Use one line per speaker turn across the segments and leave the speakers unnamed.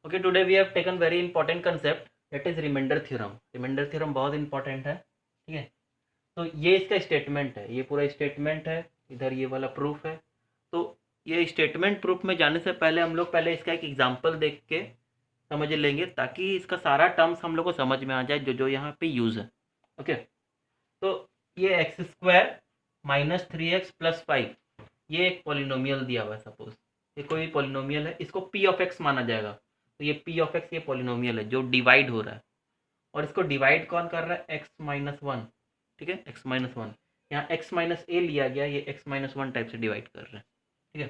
Okay, today we have taken very important concept that is remainder theorem. Remainder theorem बहुत important है, ठीक है। तो ये इसका स्टेटमेंट है, ये पूरा स्टेटमेंट है, इधर ये वाला प्रूफ है। तो ये स्टेटमेंट प्रूफ में जाने से पहले हम लोग पहले इसका एक एग्जांपल देख के समझ लेंगे, ताकि इसका सारा टर्म्स हम लोग को समझ में आ जाए जो जो यहाँ पे यूज़ है। ओके, तो ये x square minus three X plus five, ये एक पॉलिनोमियल दिया हुआ है। सपोज ये कोई पॉलिनोमियल है, इसको पी ऑफ एक्स माना जाएगा। तो ये पी ऑफ एक्स ये पॉलिनोमियल है जो डिवाइड हो रहा है, और इसको डिवाइड कौन कर रहा है? एक्स माइनस वन, ठीक है, एक्स माइनस वन। यहाँ एक्स माइनस ए लिया गया, ये एक्स माइनस वन टाइप से डिवाइड कर रहे हैं, ठीक है।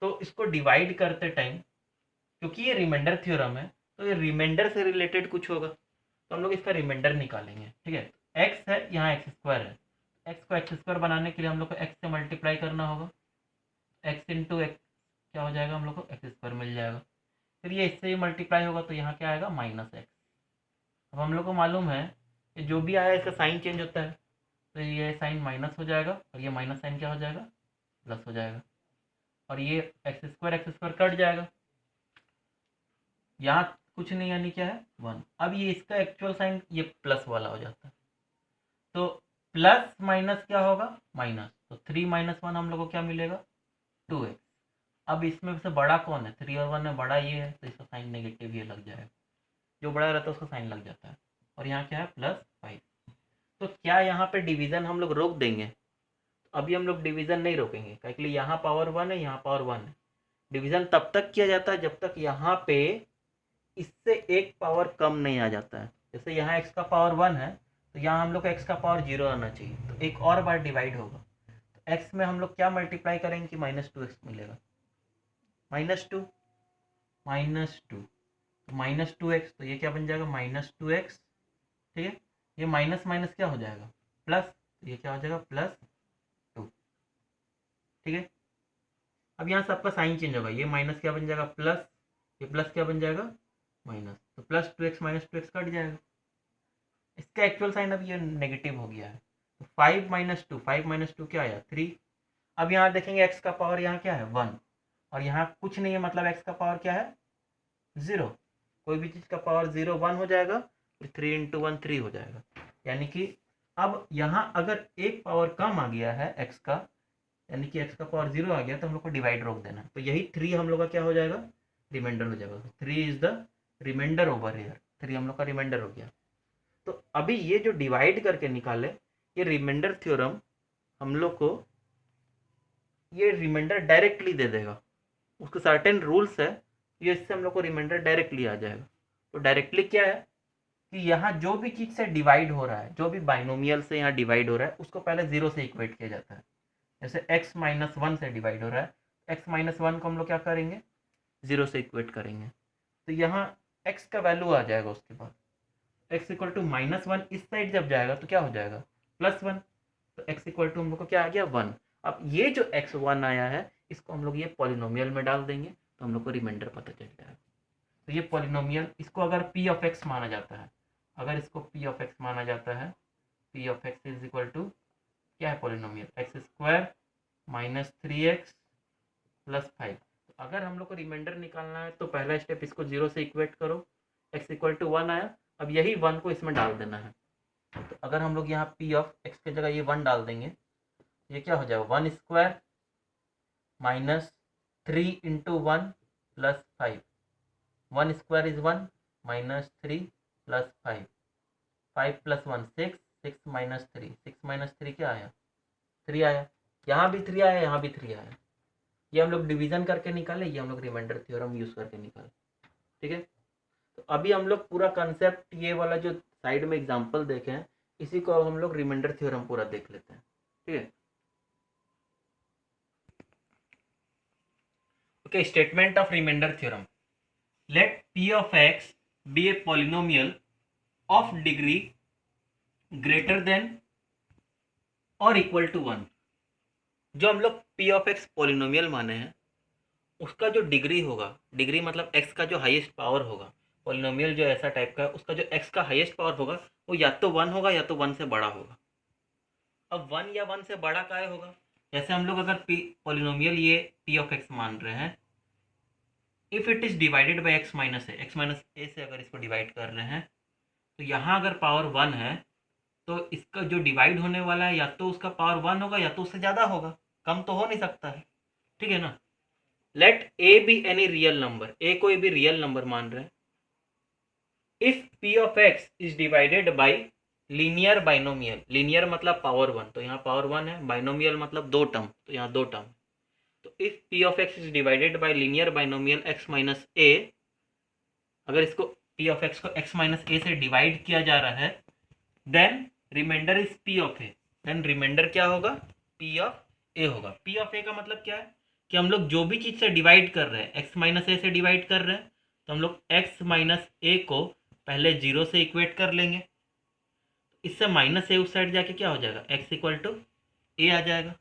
तो इसको डिवाइड करते टाइम, क्योंकि ये रिमाइंडर थ्योरम है, तो ये रिमाइंडर से रिलेटेड कुछ होगा, तो हम लोग इसका रिमाइंडर निकालेंगे, ठीक है। एक्स है, यहाँ एक्स स्क्वायर है, एक्स को एक्स स्क्वायर बनाने के लिए हम लोग को एक्स से मल्टीप्लाई करना होगा। एक्स इंटू एक्स क्या हो जाएगा, हम लोग को एक्स स्क्वायर मिल जाएगा। फिर ये इससे ही मल्टीप्लाई होगा, तो यहाँ क्या आएगा? Minus x. अब हम लोग को मालूम है कि जो भी आया इसका साइन चेंज होता है, तो ये साइन माइनस हो जाएगा और ये माइनस साइन क्या हो जाएगा? प्लस हो जाएगा। और ये एक्स स्क्वायर कट जाएगा, यहाँ कुछ नहीं, यानी क्या है? वन। अब ये इसका एक्चुअल साइन ये प्लस वाला हो जाता है, तो प्लस माइनस क्या होगा? माइनस। तो थ्री माइनस वन हम लोग को क्या मिलेगा? Two X. अब इसमें से बड़ा कौन है? थ्री और वन में बड़ा ये है, तो इसका साइन नेगेटिव ये लग जाएगा, जो बड़ा रहता है उसका साइन लग जाता है। और यहाँ क्या है? Plus five. तो क्या यहाँ पे डिवीजन हम लोग रोक देंगे? अभी हम लोग डिवीजन नहीं रोकेंगे, क्योंकि यहाँ पावर वन है, यहाँ पावर वन है। डिवीजन तब तक किया जाता है जब तक यहाँ पे इससे एक पावर कम नहीं आ जाता है। जैसे यहाँ एक्स का पावर वन है, तो यहाँ हम लोग को एक्स का पावर जीरो आना चाहिए, तो एक और बार डिवाइड होगा। तो एक्स में हम लोग क्या मल्टीप्लाई करेंगे कि माइनस टू एक्स मिलेगा? Minus two minus two, minus two x, तो ये क्या बन जाएगा? माइनस टू एक्स, ठीक है। ये माइनस माइनस क्या हो जाएगा? प्लस, तो ये क्या हो जाएगा? प्लस टू, ठीक है। अब यहाँ सबका साइन चेंज होगा, ये माइनस क्या बन जाएगा? प्लस, ये प्लस क्या बन जाएगा? माइनस। तो plus two x minus two x cut जाएगा, इसका एक्चुअल साइन अब ये नेगेटिव हो गया है। तो फाइव माइनस टू क्या आया? थ्री। अब यहाँ देखेंगे एक्स का पावर यहाँ क्या है? वन, और यहाँ कुछ नहीं है, मतलब एक्स का पावर क्या है? ज़ीरो। कोई भी चीज़ का पावर ज़ीरो वन हो जाएगा, फिर थ्री इंटू वन थ्री हो जाएगा। यानी कि अब यहाँ अगर एक पावर कम आ गया है एक्स का, यानी कि एक्स का पावर जीरो आ गया, तो हम लोग को डिवाइड रोक देना। तो यही थ्री हम लोग का क्या हो जाएगा? रिमाइंडर हो जाएगा। Three is the remainder over here, three हम लोग का रिमाइंडर हो गया। तो अभी ये जो डिवाइड करके निकाले, ये रिमाइंडर थ्योरम हम लोग को ये रिमाइंडर डायरेक्टली दे देगा। उसके सर्टेन रूल्स है, ये इससे हम लोग को रिमाइंडर डायरेक्टली आ जाएगा। तो डायरेक्टली क्या है कि यहाँ जो भी चीज़ से डिवाइड हो रहा है, जो भी बाइनोमियल से यहाँ डिवाइड हो रहा है, उसको पहले जीरो से इक्वेट किया जाता है। जैसे एक्स माइनस वन से डिवाइड हो रहा है, एक्स माइनस वन को हम लोग क्या करेंगे? जीरो से इक्वेट करेंगे। तो यहाँ एक्स का वैल्यू आ जाएगा, उसके बाद X equal to minus one, इस साइड जब जाएगा तो क्या हो जाएगा? Plus one. तो एक्स इक्वल टू हम लोग को क्या आ गया? वन। अब ये जो एक्स वन आया है, इसको हम लोग ये पॉलिनोमियल में डाल देंगे, तो हम लोग को रिमाइंडर पता चल जाएगा। तो ये पॉलिनोमियल, इसको अगर पी ऑफ एक्स माना जाता है, अगर इसको पी ऑफ एक्स माना जाता है, P of x is equal to क्या है? Polynomial X square minus three X plus five. तो अगर हम लोग को रिमाइंडर निकालना है, तो पहला स्टेप इसको जीरो से इक्वेट करो, एक्स इक्वल टू वन आया। अब यही वन को इसमें डाल देना है। तो अगर हम लोग यहाँ पी ऑफ एक्स की जगह ये वन डाल देंगे, ये क्या हो जाएगा? One square minus three into one plus five. One square is one, minus three plus five, five plus one six, six minus three, six minus three क्या आया? थ्री आया। यहाँ भी थ्री आया, यहाँ भी थ्री आया। ये हम लोग डिवीजन करके निकाले, ये हम लोग रिमाइंडर थ्योरम यूज करके निकाले, ठीक है। तो अभी हम लोग पूरा कंसेप्ट, ये वाला जो साइड में एग्जांपल देखे हैं, इसी को अब हम लोग रिमाइंडर थ्योरम पूरा देख लेते हैं, ठीक है। Okay, statement of remainder theorem. Let P of X be a polynomial of degree greater than और इक्वल टू वन। जो हम लोग पी ऑफ एक्स पॉलिनोमियल माने हैं, उसका जो डिग्री होगा, डिग्री मतलब एक्स का जो हाईएस्ट पावर होगा, पॉलिनोमियल जो ऐसा टाइप का है, उसका जो एक्स का हाईएस्ट पावर होगा, वो या तो वन होगा या तो वन से बड़ा होगा। अब वन या वन से बड़ा काय होगा? जैसे हम लोग अगर पी पॉलिनोमियल ये पी ऑफ एक्स मान रहे हैं, if it is divided by x minus a, x minus a से अगर इसको डिवाइड कर रहे हैं तो यहाँ अगर पावर 1 है तो इसका जो डिवाइड होने वाला है या तो उसका पावर 1 होगा या तो उससे ज़्यादा होगा, कम तो हो नहीं सकता है, ठीक है ना। Let a be any real number, a कोई भी रियल नंबर मान रहे हैं। If P of x is divided by linear binomial, linear मतलब पावर 1, तो यहाँ पावर 1 है, बाइनोमियल मतलब दो टर्म, तो यहाँ दो टर्म। तो if P of x is divided by linear binomial x minus a, अगर इसको पी ऑफ एक्स को एक्स माइनस ए से डिवाइड किया जा रहा है, then remainder is P of a, then remainder क्या होगा, पी ऑफ ए होगा। पी ऑफ ए का मतलब क्या है कि हम लोग जो भी चीज़ से डिवाइड कर रहे हैं, एक्स माइनस ए से डिवाइड कर रहे हैं, तो हम लोग एक्स माइनस ए को पहले जीरो से इक्वेट कर लेंगे, इससे माइनस ए उस साइड जाके क्या हो जाएगा, एक्स इक्वल टू ए आ जाएगा।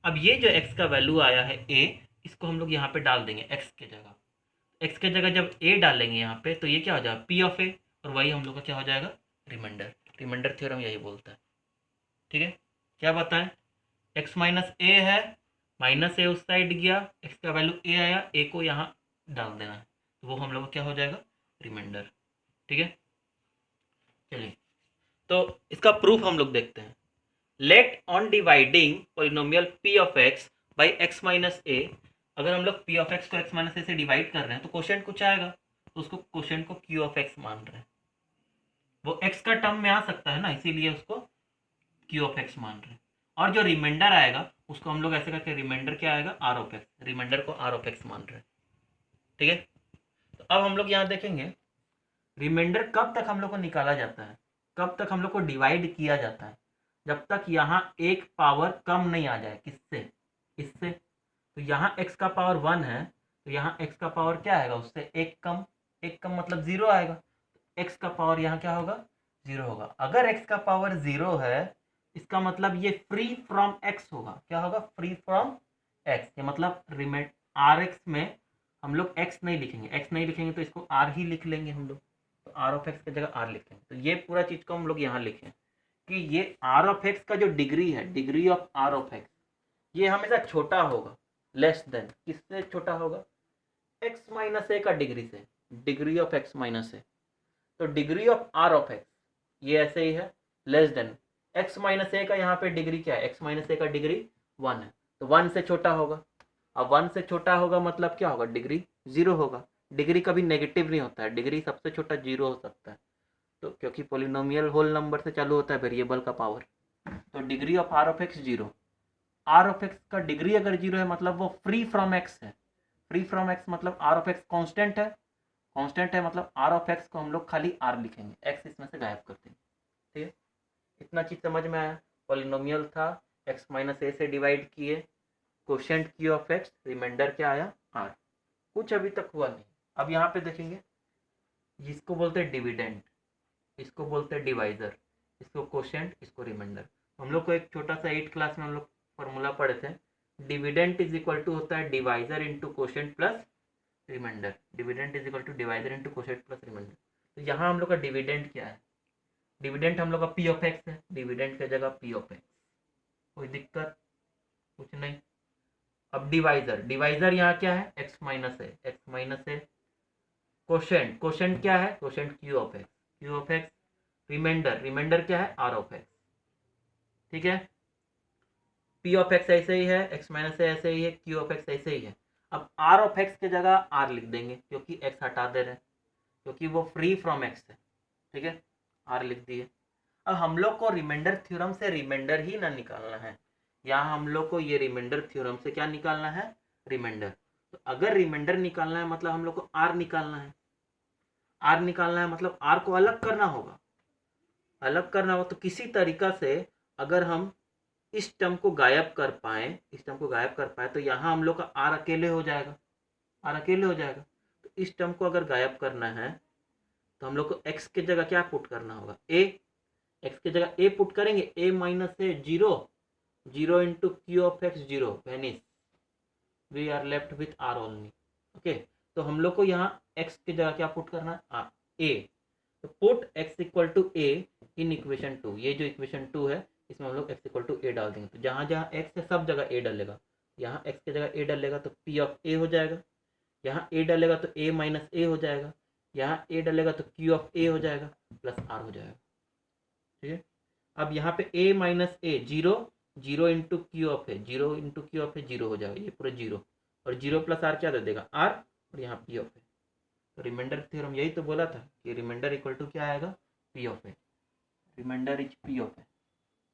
अब ये जो एक्स का वैल्यू आया है ए, इसको हम लोग यहाँ पे डाल देंगे एक्स के जगह, एक्स के जगह जब ए डालेंगे यहाँ पे तो ये क्या हो जाएगा, पी ऑफ ए, और वही हम लोग का क्या हो जाएगा, रिमाइंडर। रिमाइंडर थ्योरम यही बोलता है, ठीक है। क्या बताएं, एक्स माइनस ए है, माइनस ए उस साइड गया, एक्स का वैल्यू ए आया, ए को यहाँ डाल देना है, तो वो हम लोग का क्या हो जाएगा, रिमाइंडर, ठीक है। चलिए तो इसका प्रूफ हम लोग देखते हैं। Let on dividing polynomial P of x by x minus a, अगर हम लोग पी ऑफ एक्स को एक्स माइनस ए से डिवाइड कर रहे हैं तो क्वोशिएंट कुछ आएगा, तो उसको क्वोशिएंट को क्यू ऑफ एक्स मान रहे हैं, वो एक्स का टर्म में आ सकता है ना, इसीलिए उसको क्यू ऑफ एक्स मान रहे हैं। और जो रिमाइंडर आएगा उसको हम लोग ऐसे करके, रिमाइंडर क्या आएगा, आर ऑफ एक्स, रिमाइंडर को आर ऑफ एक्स मान रहे हैं, ठीक है। तो अब हम लोग यहाँ देखेंगे रिमाइंडर कब तक हम लोग को निकाला जाता है, कब तक हम लोग को डिवाइड किया जाता है, जब तक यहाँ एक पावर कम नहीं आ जाए, किससे, इससे। तो यहाँ x का पावर 1 है, तो यहाँ x का पावर क्या आएगा, उससे एक कम, एक कम मतलब 0 आएगा, x का पावर यहाँ क्या होगा, 0 होगा। अगर x का पावर 0 है इसका मतलब ये फ्री फ्रॉम x होगा, क्या होगा, फ्री फ्रॉम x, ये मतलब रिमाइंड आर एक्स में हम लोग x नहीं लिखेंगे, x नहीं लिखेंगे तो इसको r ही लिख लेंगे हम लोग, तो आर ऑफ एक्स की जगह r लिखेंगे। तो ये पूरा चीज़ को हम लोग यहाँ लिखें कि ये आर ऑफ एक्स का जो डिग्री है, degree of R of X, ये हमेशा छोटा होगा, लेस देन, किससे छोटा होगा, एक्स माइनस ए का डिग्री से, degree of X minus A. तो degree of R of X ये ऐसे ही है, less than X minus A का यहाँ पे डिग्री क्या है, एक्स माइनस ए का डिग्री 1 है, तो 1 से छोटा होगा। अब 1 से छोटा होगा मतलब क्या होगा, डिग्री 0 होगा। डिग्री कभी नेगेटिव नहीं होता है, डिग्री सबसे छोटा 0 हो सकता है, तो क्योंकि पोलिनोमियल होल नंबर से चालू होता है वेरिएबल का पावर, तो degree of R of x 0। R of X का डिग्री अगर 0 है मतलब वो फ्री फ्रॉम एक्स है, फ्री फ्रॉम एक्स मतलब आर ऑफ एक्स कॉन्स्टेंट है, कॉन्स्टेंट है मतलब आर ऑफ एक्स को हम लोग खाली आर लिखेंगे, एक्स इसमें से गायब कर देंगे, ठीक है। इतना चीज़ समझ में आया, पॉलिनोमियल था, एक्स माइनस ए से डिवाइड किए, quotient Q of X, remainder क्या आया, आर। कुछ अभी तक हुआ नहीं। अब यहाँ पे देखेंगे, जिसको बोलते हैं डिविडेंड, इसको बोलते हैं डिवाइजर, इसको क्वोशिएंट, इसको रिमाइंडर। हम लोग को एक छोटा सा 8th क्लास में हम लोग फॉर्मूला पढ़े थे, डिविडेंड इज इक्वल टू होता है divisor into quotient plus remainder, dividend is equal to divisor into quotient plus remainder. तो यहाँ हम लोग का डिविडेंड क्या है, डिविडेंड हम लोग का पी ऑफ एक्स है, डिविडेंड की जगह पी ऑफ एक्स, कोई दिक्कत, कुछ नहीं। अब डिवाइजर, डिवाइजर यहाँ क्या है, एक्स माइनस है, एक्स माइनस है। क्वोशिएंट, क्वोशिएंट क्या है, quotient Q of X, Q of X. Remainder, remainder क्या है, आर ऑफ एक्स, ठीक है। पी ऑफ एक्स ऐसे ही है, एक्स माइनस ऐसे ही है, क्यू ऑफ एक्स ऐसे ही है। अब आर ऑफ एक्स की जगह आर लिख देंगे क्योंकि एक्स हटा दे रहे हैं, क्योंकि वो फ्री फ्रॉम एक्स है, ठीक है, आर लिख दिए। अब हम लोग को रिमाइंडर थ्योरम से रिमाइंडर ही ना निकालना है, यहाँ हम लोग को ये रिमाइंडर थ्योरम से क्या निकालना है, रिमाइंडर। तो अगर रिमाइंडर निकालना है मतलब हम लोग को आर निकालना है, आर निकालना है मतलब आर को अलग करना होगा, अलग करना हो तो किसी तरीका से अगर हम इस टर्म को गायब कर पाए, इस टर्म को गायब कर पाए तो यहाँ हम लोग का आर अकेले हो जाएगा, आर अकेले हो जाएगा। तो इस टर्म को अगर गायब करना है तो हम लोग को एक्स की जगह क्या पुट करना होगा, ए, एक्स की जगह ए पुट करेंगे, a minus a 0, 0 into Q of x 0, vanishes, we are left with R only, okay. तो हम लोग को यहाँ एक्स की जगह क्या पुट करना है, ए। तो put X equal to A in equation 2, ये जो इक्वेशन 2 है इसमें हम लोग एक्स इक्वल टू ए डाल देंगे, तो जहाँ जहाँ एक्स है सब जगह ए डलेगा, यहाँ एक्स की जगह ए डलेगा तो पी ऑफ ए हो जाएगा, यहाँ ए डालेगा तो ए माइनस ए हो जाएगा, यहाँ ए डालेगा तो क्यू ऑफ ए हो जाएगा प्लस आर हो जाएगा। ठीक है, अब यहाँ पे a minus a zero, zero into Q of a, zero into Q of a zero हो जाएगा, ये पूरा जीरो, और जीरो प्लस आर क्या दे देगा आर, और यहाँ पी ऑफ ए। तो रिमाइंडर थ्योरम यही तो बोला था कि रिमाइंडर इक्वल टू क्या आएगा, P of A, remainder is P of A.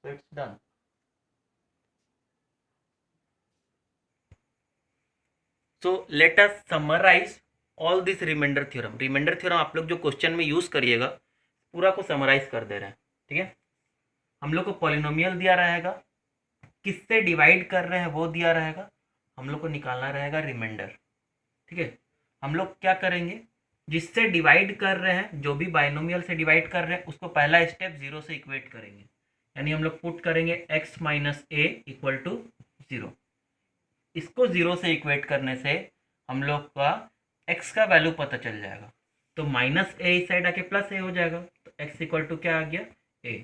So it's done. So let us summarize all this remainder theorem. Remainder theorem आप लोग जो क्वेश्चन में यूज करिएगा पूरा को समराइज कर दे रहे हैं। ठीक है, हम लोग को पॉलिनोमियल दिया रहेगा, किससे डिवाइड कर रहे हैं वो दिया रहेगा, हम लोग को निकालना रहेगा रिमाइंडर। ठीक है, हम लोग क्या करेंगे, जिससे डिवाइड कर रहे हैं, जो भी बाइनोमियल से डिवाइड कर रहे हैं उसको पहला स्टेप जीरो से इक्वेट करेंगे, यानी हम लोग पुट करेंगे x minus A equal to zero. इसको जीरो से इक्वेट करने से हम लोग का x का वैल्यू पता चल जाएगा, तो माइनस ए इस साइड आके प्लस ए हो जाएगा, तो x इक्वल टू क्या आ गया a।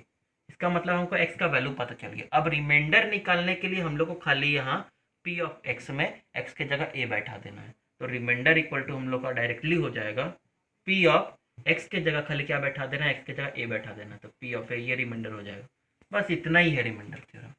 इसका मतलब हमको x का वैल्यू पता चल गया। अब रिमाइंडर निकालने के लिए हम लोग को खाली यहाँ p ऑफ x में x के जगह a बैठा देना है, तो रिमाइंडर इक्वल टू हम लोग का डायरेक्टली हो जाएगा p ऑफ x के जगह खाली क्या बैठा देना है, x के जगह a बैठा देना, तो p ऑफ a, ये रिमाइंडर हो जाएगा। बस इतना ही है रिमाइंडर थ्योरम।